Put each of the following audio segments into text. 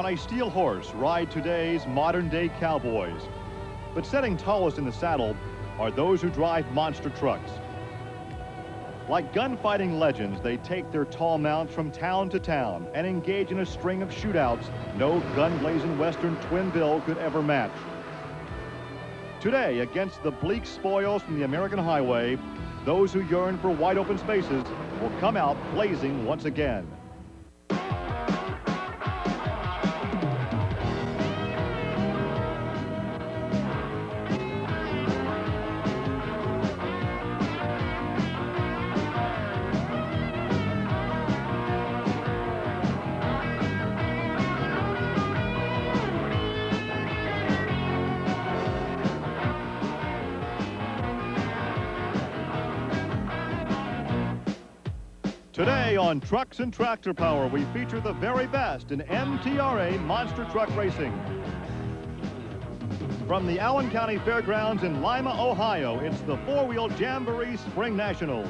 on a steel horse ride today's modern-day cowboys. But sitting tallest in the saddle are those who drive monster trucks. Like gunfighting legends, they take their tall mounts from town to town and engage in a string of shootouts no gun-blazing Western twin bill could ever match. Today, against the bleak spoils from the American highway, those who yearn for wide open spaces will come out blazing once again. Today on Trucks and Tractor Power, we feature the very best in MTRA monster truck racing. From the Allen County Fairgrounds in Lima, Ohio, it's the four-wheel Jamboree Spring Nationals.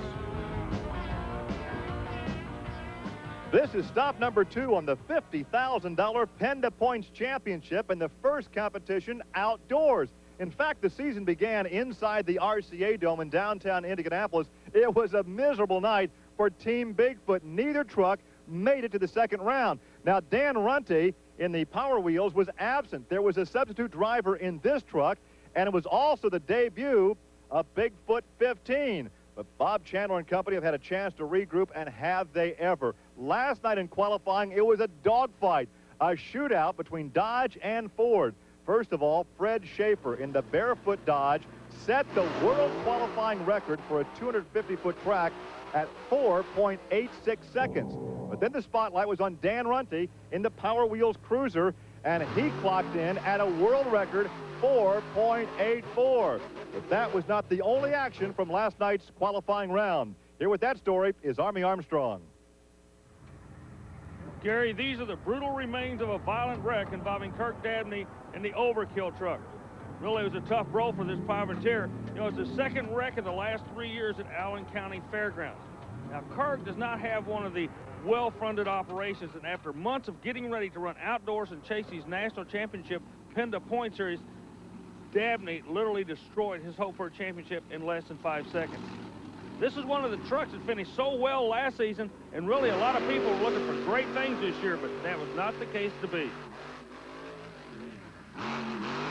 This is stop number 2 on the $50,000 PENDA Points Championship and the first competition outdoors. In fact, the season began inside the RCA Dome in downtown Indianapolis. It was a miserable night for Team Bigfoot. Neither truck made it to the second round. Now, Dan Runte in the Power Wheels was absent. There was a substitute driver in this truck, and it was also the debut of Bigfoot 15. But Bob Chandler and company have had a chance to regroup, and have they ever. Last night in qualifying, it was a dogfight, a shootout between Dodge and Ford. First of all, Fred SHAFER in the Barefoot Dodge set the world qualifying record for a 250-foot track at 4.86 seconds. But then the spotlight was on Dan Runte in the Power Wheels Cruiser, and he clocked in at a world record 4.84. But that was not the only action from last night's qualifying round. Here with that story is Army Armstrong. Gary, these are the brutal remains of a violent wreck involving KIRK Dabney and the Overkill truck. Really, it was a tough blow for this privateer. You know, it's the second wreck in the last 3 years at Allen County Fairgrounds. Now, KIRK does not have one of the well-funded operations, and after months of getting ready to run outdoors and chase these national championship PENDA Point Series, Dabney literally destroyed his hope for a championship in less than 5 seconds. This is one of the trucks that finished so well last season, and really a lot of people were looking for great things this year, but that was not the case to be.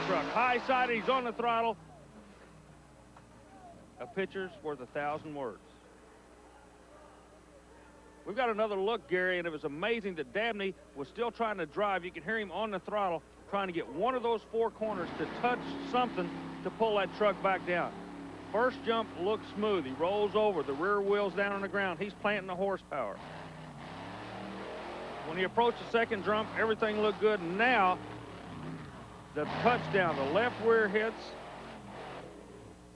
Truck high-sided, he's on the throttle. A picture's worth 1,000 words. We've got another look, Gary, and it was amazing that Dabney was still trying to drive. You can hear him on the throttle trying to get one of those four corners to touch something to pull that truck back down. First jump looks smooth. He rolls over, the rear wheel's down on the ground. He's planting the horsepower. When he approached the second jump, everything looked good. Now, the touchdown, the left rear hits,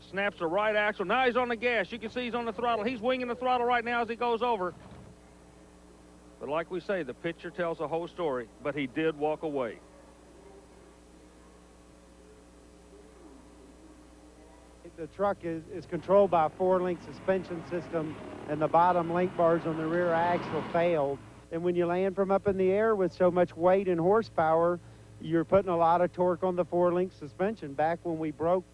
snaps the right axle. Now he's on the gas. You can see he's on the throttle. He's winging the throttle right now as he goes over. But like we say, the picture tells the whole story, but he did walk away. The truck is controlled by a 4-link suspension system, and the bottom link bars on the rear axle failed. And when you land from up in the air with so much weight and horsepower, you're putting a lot of torque on the 4-link suspension. Back when we broke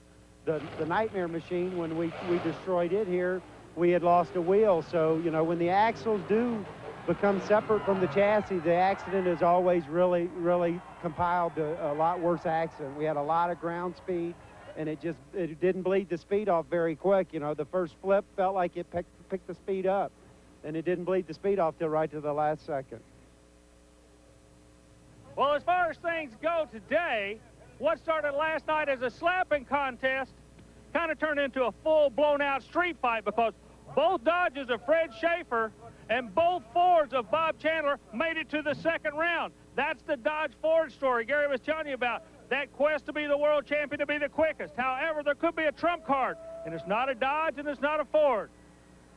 the Nightmare machine, when we destroyed it here, we had lost a wheel. So, you know, when the axles do become separate from the chassis, the accident is always really compiled to a lot worse accident. We had a lot of ground speed, and it didn't bleed the speed off very quick. You know, the first flip felt like it picked the speed up, and it didn't bleed the speed off till right to the last second. Well, as far as things go today, what started last night as a slapping contest kind of turned into a full blown-out street fight, because both Dodges of Fred SHAFER and both Fords of Bob Chandler made it to the second round. That's the Dodge Ford story Gary was telling you about. That quest to be the world champion, to be the quickest. However, there could be a trump card, and it's not a Dodge and it's not a Ford.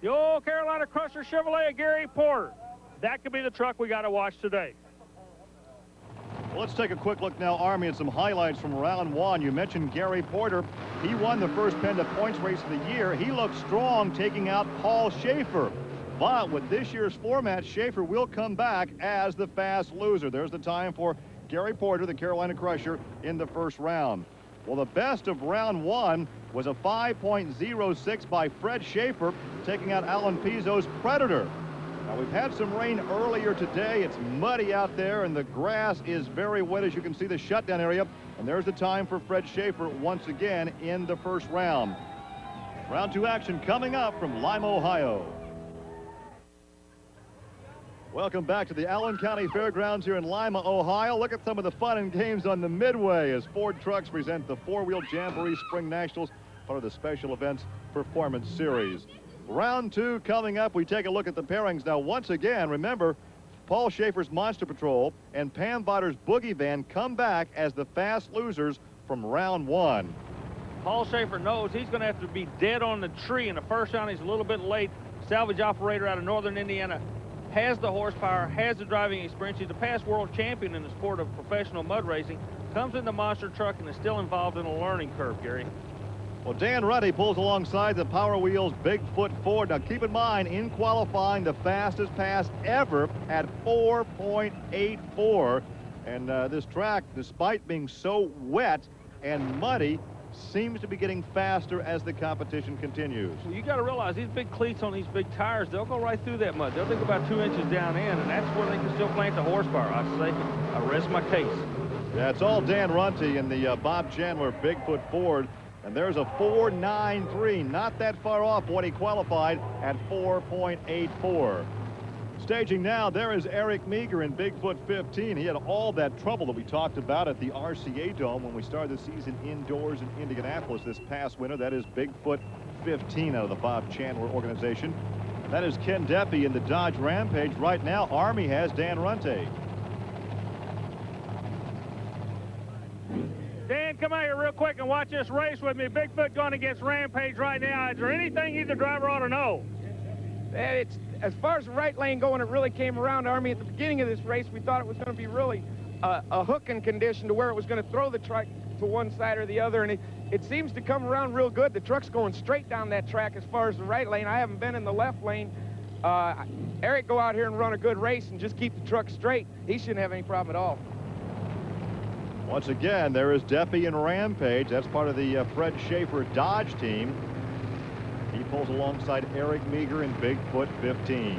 The old Carolina Crusher Chevrolet of Gary Porter. That could be the truck we got to watch today. Well, let's take a quick look now, Army, at some highlights from round one. You mentioned Gary Porter. He won the first PENDA Points race of the year. He looked strong, taking out Paul SHAFER. But with this year's format, SHAFER will come back as the fast loser. There's the time for Gary Porter, the Carolina Crusher, in the first round. Well, the best of round one was a 5.06 by Fred SHAFER, taking out Alan PEZO's Predator. Now, we've had some rain earlier today. It's muddy out there, and the grass is very wet, as you can see the shutdown area. And there's the time for Fred SHAFER once again in the first round. Round two action coming up from Lima, Ohio. Welcome back to the Allen County Fairgrounds here in Lima, Ohio. Look at some of the fun and games on the midway as Ford Trucks present the four-wheel Jamboree Spring Nationals, part of the Special Events Performance Series. Round two coming up. We take a look at the pairings. Now, once again, remember, Paul Schaefer's Monster Patrol and Pam Vodder's Boogie Van come back as the fast losers from round one. Paul Schaefer knows he's going to have to be dead on the tree in the first round. He's a little bit late. Salvage operator out of northern Indiana. Has the horsepower, has the driving experience. He's a past world champion in the sport of professional mud racing. Comes in the monster truck and is still involved in a learning curve, Gary. Well, Dan Ruddy pulls alongside the Power Wheels Bigfoot Ford. Now, keep in mind, in qualifying, the fastest pass ever at 4.84. And this track, despite being so wet and muddy, seems to be getting faster as the competition continues. Well, you got to realize these big cleats on these big tires, they'll go right through that mud. They'll take about 2 inches down in, and that's where they can still plant the horsepower. I say, I rest my case. Yeah, it's all Dan Runte in the Bob Chandler Bigfoot Ford. And there's a 4.93, not that far off what he qualified at 4.84. Staging now, there is Eric Meagher in Bigfoot 15. He had all that trouble that we talked about at the RCA Dome when we started the season indoors in Indianapolis this past winter. That is Bigfoot 15 out of the Bob Chandler organization. That is Ken Deppe in the Dodge Rampage. Right now, Army has Dan Runte. Dan, come out here real quick and watch this race with me. Bigfoot going against Rampage right now. Is there anything either driver ought to know? It's, as far as the right lane going, it really came around, Army. At the beginning of this race, we thought it was going to be really a hooking condition to where it was going to throw the truck to one side or the other, and it seems to come around real good. The truck's going straight down that track as far as the right lane. I haven't been in the left lane. Eric, go out here and run a good race and just keep the truck straight. He shouldn't have any problem at all. Once again, there is Deppe in Rampage. That's part of the Fred SHAFER Dodge team. He pulls alongside Eric Meagher in Bigfoot 15.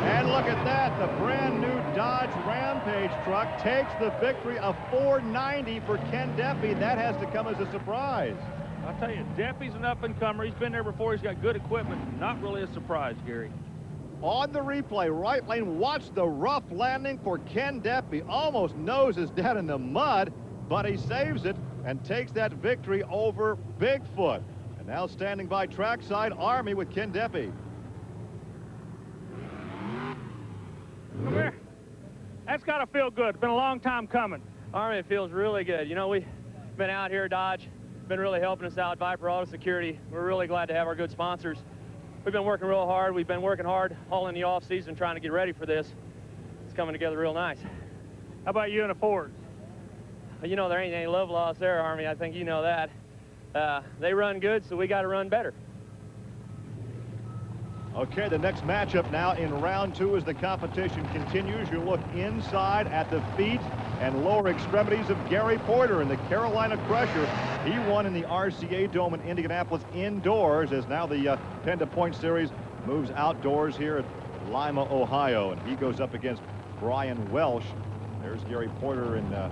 And look at that, the brand new Dodge Rampage truck takes the victory of 490 for Ken Deppe. That has to come as a surprise. I'll tell you, Deppe's an up-and-comer. He's been there before. He's got good equipment. Not really a surprise, Gary. On the replay, right lane, watch the rough landing for Ken Deppe. Almost noses down in the mud, but he saves it and takes that victory over Bigfoot. And now standing by trackside, Army with Ken Deppe. Come here. That's got to feel good. It's been a long time coming. Army, it feels really good. You know, we've been out here, Dodge, been really helping us out, Viper Auto Security. We're really glad to have our good sponsors. We've been working real hard. We've been working hard all in the off season trying to get ready for this. It's coming together real nice. How about you and the Ford? You know, there ain't any love lost there, Army. I think you know that. They run good, so we got to run better. Okay, the next matchup now in round two as the competition continues. You look inside at the feet and lower extremities of Gary Porter in the Carolina Crusher. He won in the RCA Dome in Indianapolis indoors, as now the PENDA Point Series moves outdoors here at Lima, Ohio. And he goes up against Brian Welsh. There's Gary Porter in the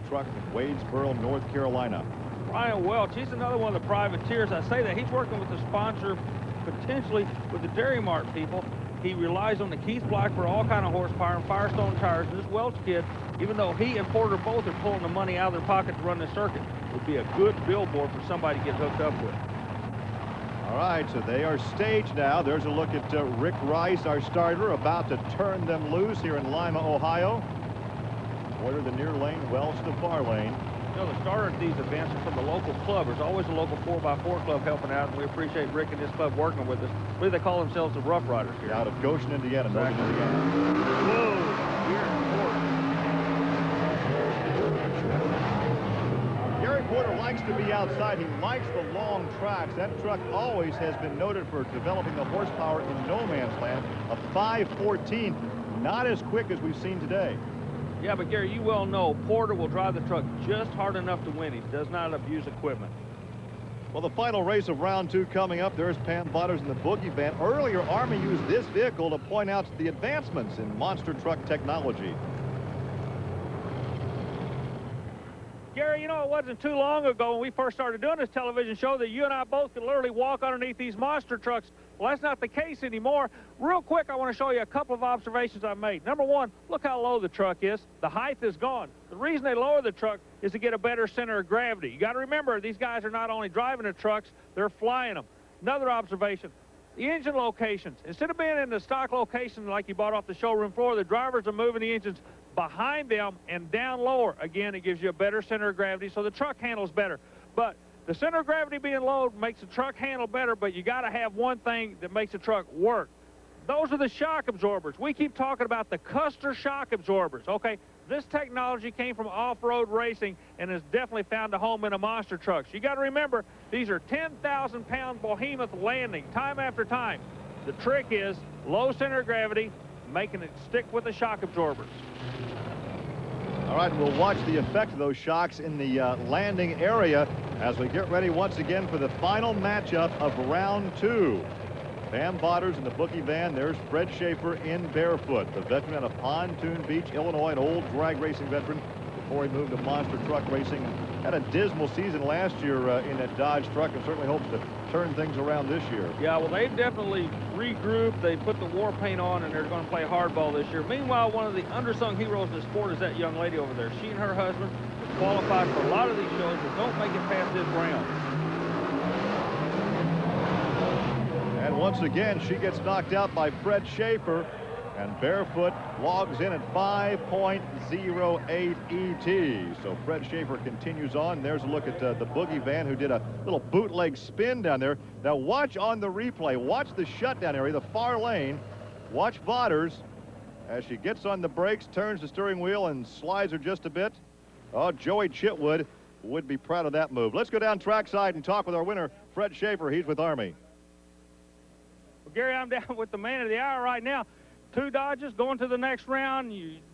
truck in Wadesboro, North Carolina. Brian Welch, he's another one of the privateers. I say that he's working with the sponsor, potentially with the Dairy Mart people. He relies on the Keith Block for all kind of horsepower and Firestone tires. And this Welch kid, even though he and Porter both are pulling the money out of their pocket to run this circuit, would be a good billboard for somebody to get hooked up with. All right, so they are staged now. There's a look at Rick Rice, our starter, about to turn them loose here in Lima, Ohio. Porter the near lane, Welch the far lane. You know, the starter at these events are from the local club. There's always a local 4x4 club helping out, and we appreciate Rick and his club working with us. I believe they call themselves the Rough Riders here. Out of Goshen, Indiana, Northern Indiana. Whoa, here in Ford. Gary Porter likes to be outside. He likes the long tracks. That truck always has been noted for developing the horsepower in no man's land. A 514, not as quick as we've seen today. Yeah, but Gary, you well know Porter will drive the truck just hard enough to win. He does not abuse equipment. Well, the final race of round 2 coming up. There's Pam Butters in the Boogie van. Earlier, Army used this vehicle to point out the advancements in monster truck technology. Gary, you know, it wasn't too long ago when we first started doing this television show that you and I both could literally walk underneath these monster trucks. Well, that's not the case anymore. Real quick, I want to show you a couple of observations I made. Number one, look how low the truck is. The height is gone. The reason they lower the truck is to get a better center of gravity. You got to remember, these guys are not only driving the trucks, they're flying them. Another observation, the engine locations. Instead of being in the stock location like you bought off the showroom floor, the drivers are moving the engines behind them and down lower. Again, it gives you a better center of gravity, so the truck handles better. But the center of gravity being low makes the truck handle better, but you got to have one thing that makes the truck work. Those are the shock absorbers. We keep talking about the Custer shock absorbers, okay? This technology came from off-road racing and has definitely found a home in a monster trucks. You got to remember, these are 10,000-pound behemoth landing time after time. The trick is low center of gravity, making it stick with the shock absorbers. All right, we'll watch the effect of those shocks in the landing area as we get ready once again for the final matchup of round 2. Pam Butters in the Boogie van. There's Fred SHAFER in Barefoot, the veteran out of Pontoon Beach, Illinois, an old drag racing veteran before he moved to monster truck racing. Had a dismal season last year in that Dodge truck and certainly hopes to turn things around this year. Yeah, well, they've definitely regrouped. They put the war paint on, and they're going to play hardball this year. Meanwhile, one of the undersung heroes in the sport is that young lady over there. She and her husband have qualified for a lot of these shows, but don't make it past this round. And once again, she gets knocked out by Fred SHAFER, and Barefoot logs in at 5.08 ET. So Fred SHAFER continues on. There's a look at the Boogie van, who did a little bootleg spin down there. Now watch on the replay. Watch the shutdown area, the far lane. Watch Butters as she gets on the brakes, turns the steering wheel, and slides her just a bit. Oh, Joey Chitwood would be proud of that move. Let's go down trackside and talk with our winner, Fred SHAFER. He's with Army. Well, Gary, I'm down with the man of the hour right now. 2 Dodges going to the next round.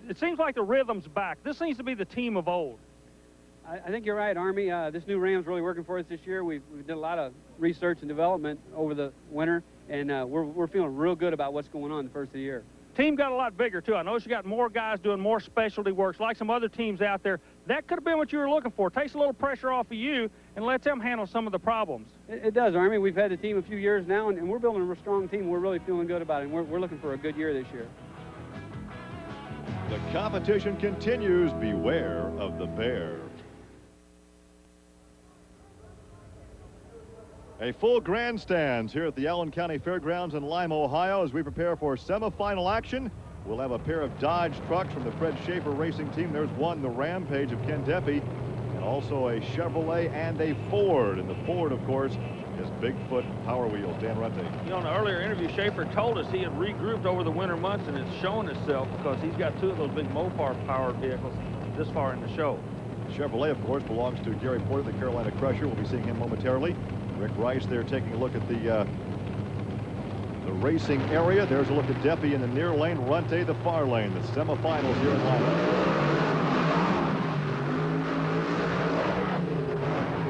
It seems like the rhythm's back. This seems to be the team of old. I think you're right, Army. This new Ram's really working for us this year. We did a lot of research and development over the winter, and we're feeling real good about what's going on the first of the year. Team got a lot bigger, too. I noticed you got more guys doing more specialty works, like some other teams out there. That could have been what you were looking for. Takes a little pressure off of you and lets them handle some of the problems. It does, Army. We've had the team a few years now, and we're building a strong team. We're really feeling good about it, and we're looking for a good year this year. The competition continues. Beware of the bear. A full grandstands here at the Allen County Fairgrounds in Lima, Ohio, as we prepare for semifinal action. We'll have a pair of Dodge trucks from the Fred SHAFER racing team. There's one, the Rampage of Ken Deppe, and also a Chevrolet and a Ford. And the Ford, of course, is Bigfoot Power Wheels. Dan Runte. You know, in an earlier interview, SHAFER told us he had regrouped over the winter months, and it's showing itself because he's got 2 of those big Mopar-powered vehicles this far in the show. Chevrolet, of course, belongs to Gary Porter, the Carolina Crusher. We'll be seeing him momentarily. Rick Rice there taking a look at the racing area. There's a look at Deppe in the near lane, Runte the far lane. The semifinals here in Lima.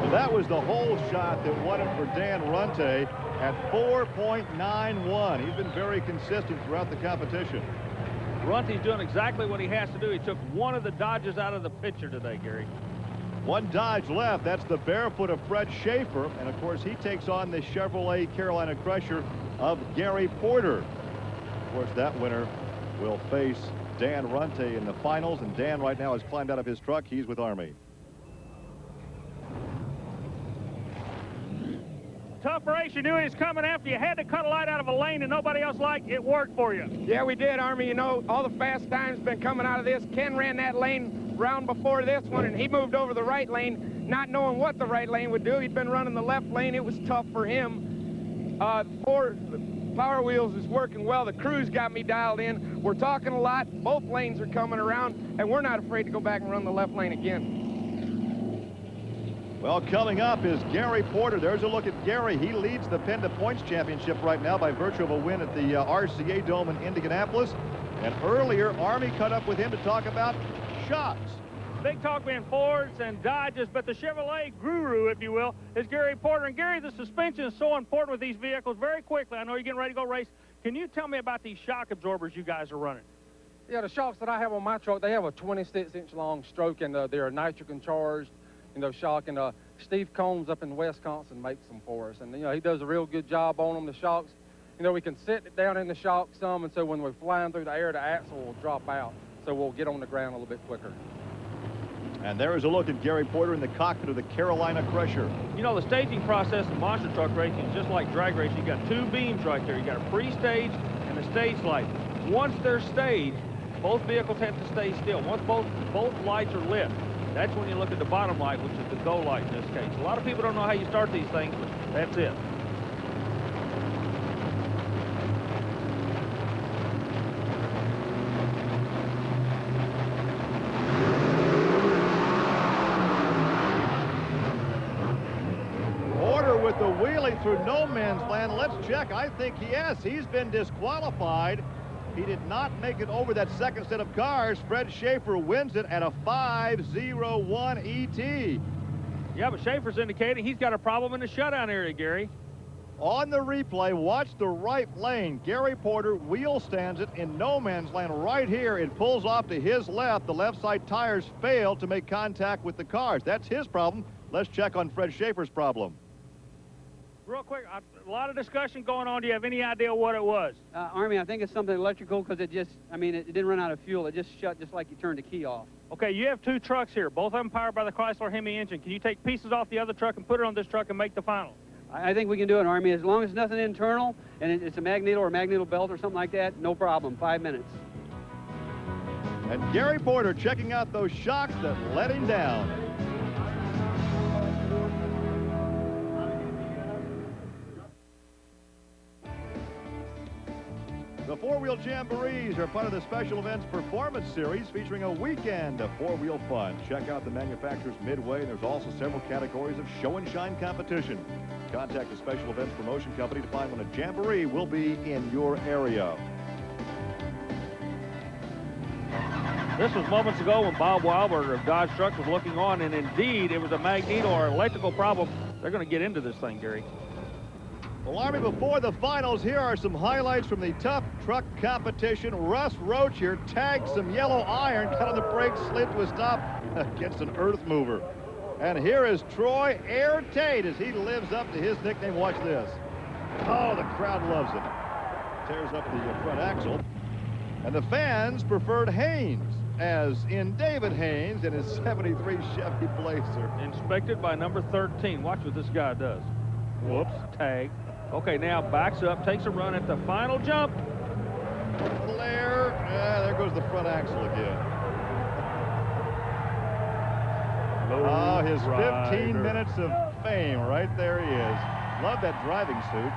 Well, that was the hole shot that won it for Dan Runte at 4.91. He's been very consistent throughout the competition. Runte's doing exactly what he has to do. He took one of the Dodges out of the picture today, Gary. One Dodge left. That's the Barefoot of Fred SHAFER. And, of course, he takes on the Chevrolet Carolina Crusher of Gary Porter. Of course, that winner will face Dan Runte in the finals. And Dan right now has climbed out of his truck. He's with Army. Tough race. You knew he was coming after you. Had to cut a light out of a lane and nobody else liked it. Worked for you. Yeah, we did, Army. You know, all the fast times been coming out of this. Ken ran that lane round before this one, and he moved over the right lane, not knowing what the right lane would do. He'd been running the left lane. It was tough for him. Ford Power Wheels is working well. The crew's got me dialed in. We're talking a lot. Both lanes are coming around, and we're not afraid to go back and run the left lane again. Well, coming up is Gary Porter. There's a look at Gary. He leads the PENDA Points Championship right now by virtue of a win at the RCA Dome in Indianapolis. And earlier, Army cut up with him to talk about shocks. Big talk being Fords and Dodges, but the Chevrolet guru, if you will, is Gary Porter. And Gary, the suspension is so important with these vehicles. Very quickly, I know you're getting ready to go race. Can you tell me about these shock absorbers you guys are running? Yeah, the shocks that I have on my truck, they have a 26-inch long stroke, and they're nitrogen charged, shock. And Steve Combs up in Wisconsin makes them for us. And, he does a real good job on them, the shocks. We can sit it down in the shock some, and so when we're flying through the air, the axle will drop out. So we'll get on the ground a little bit quicker. And there is a look at Gary Porter in the cockpit of the Carolina Crusher. The staging process in monster truck racing is just like drag racing. You got two beams right there. You got a pre-stage and a stage light. Once they're staged, both vehicles have to stay still. Once both lights are lit, that's when you look at the bottom light, which is the go light in this case. A lot of people don't know how you start these things, but that's it. With the wheelie through no man's land. Let's check. I think he's been disqualified. He did not make it over that second set of cars. Fred Schaefer wins it at a 5:01 ET. Yeah, but Schaefer's indicating he's got a problem in the shutdown area, Gary. On the replay, watch the right lane. Gary Porter wheel stands it in no man's land right here. It pulls off to his left. The left side tires fail to make contact with the cars. That's his problem. Let's check on Fred Schaefer's problem. Real quick, a lot of discussion going on. Do you have any idea what it was? Army, I think it's something electrical because it didn't run out of fuel. It just shut just like you turned the key off. Okay, you have two trucks here, both of them powered by the Chrysler Hemi engine. Can you take pieces off the other truck and put it on this truck and make the final? I think we can do it, Army. As long as nothing internal and it's a magneto or magneto belt or something like that, no problem. 5 minutes. And Gary Porter checking out those shocks that let him down. The four-wheel jamborees are part of the Special Events Performance Series featuring a weekend of four-wheel fun. Check out the manufacturer's midway. There's also several categories of show and shine competition. Contact the Special Events Promotion Company to find when a jamboree will be in your area. This was moments ago when Bob Weilberger of Dodge Truck was looking on, and indeed it was a magneto or electrical problem. They're going to get into this thing, Gary. Well, Army, before the finals, here are some highlights from the tough truck competition. Russ Roach here tagged some yellow iron, cut on the brakes, slid to a stop against an earth mover. And here is Troy Air Tate as he lives up to his nickname. Watch this. Oh, the crowd loves it. Tears up the front axle. And the fans preferred Haynes, as in David Haynes in his 73 Chevy Blazer. Inspected by number 13. Watch what this guy does. Whoops, tag. Okay, now backs up, takes a run at the final jump. Flare. There goes the front axle again. Oh, his 15 minutes of fame. Right there he is. Love that driving suit.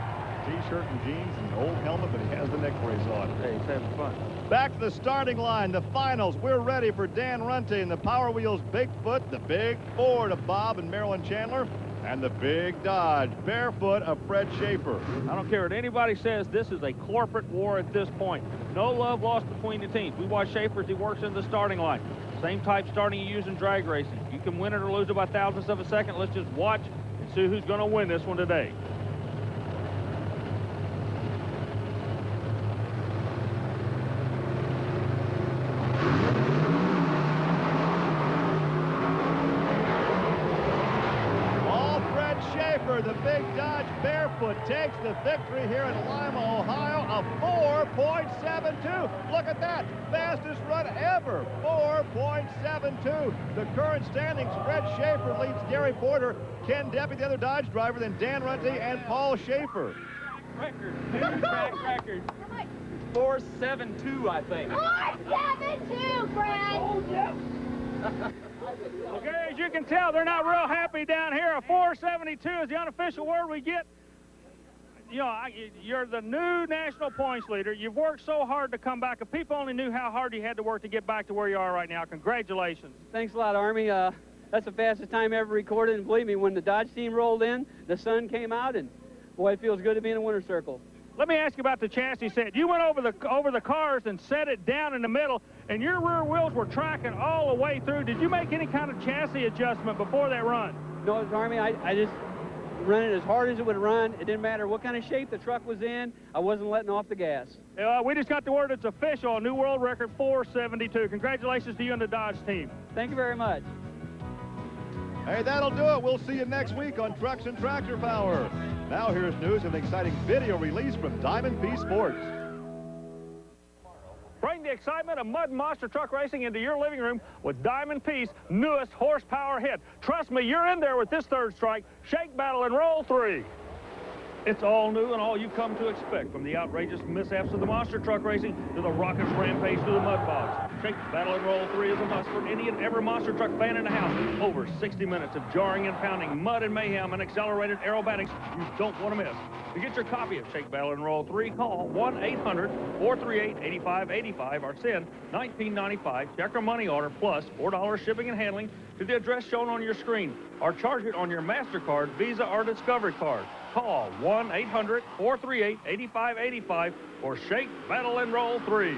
T-shirt and jeans and an old helmet, but he has the neck brace on. Hey, he's having fun. Back to the starting line, the finals. We're ready for Dan Runte and the Power Wheels Bigfoot, the Big Ford of Bob and Marilyn Chandler, and the Big Dodge Barefoot of Fred Schaefer. I don't care what anybody says, this is a corporate war at this point. No love lost between the teams. We watch Schaefer as he works in the starting line. Same type starting you use in drag racing. You can win it or lose it by thousandths of a second. Let's just watch and see who's going to win this one today. The Big Dodge Barefoot takes the victory here in Lima, Ohio, a 4.72. Look at that, fastest run ever, 4.72. The current standings, Fred Schaefer leads Gary Porter, Ken Deppie, the other Dodge driver, then Dan Runte and Paul Schaefer. Record, track record. 4.72, I think. 4.72, Fred. Oh, yeah. Okay, as you can tell, they're not real happy down here. A 4.72 is the unofficial word we get. You know, you're the new national points leader. You've worked so hard to come back. If people only knew how hard you had to work to get back to where you are right now, congratulations. Thanks a lot, Army. That's the fastest time ever recorded, and believe me, when the Dodge team rolled in, the sun came out, and boy, it feels good to be in a winter circle. Let me ask you about the chassis set. You went over the cars and set it down in the middle, and your rear wheels were tracking all the way through. Did you make any kind of chassis adjustment before that run? No, Army, I just run it as hard as it would run. It didn't matter what kind of shape the truck was in. I wasn't letting off the gas. We just got the word it's official, a new world record, 472. Congratulations to you and the Dodge team. Thank you very much. Hey, that'll do it. We'll see you next week on Trucks and Tractor Power. Now here's news of an exciting video release from Diamond P Sports. Bring the excitement of mud monster truck racing into your living room with Diamond P's newest horsepower hit. Trust me, you're in there with this third strike. Shake, battle, and roll 3. It's all new and all you come to expect, from the outrageous mishaps of the monster truck racing to the raucous rampage through the mud bogs. Shake, battle, and roll 3 is a must for any and every monster truck fan in the house. Over 60 minutes of jarring and pounding, mud and mayhem, and accelerated aerobatics you don't want to miss. To get your copy of Shake, Battle, and Roll 3, call 1-800-438-8585 or send $19.95 check or money order plus $4 shipping and handling to the address shown on your screen, or charge it on your MasterCard, Visa, or Discovery card. Call 1-800-438-8585 for Shake, Battle, and Roll 3.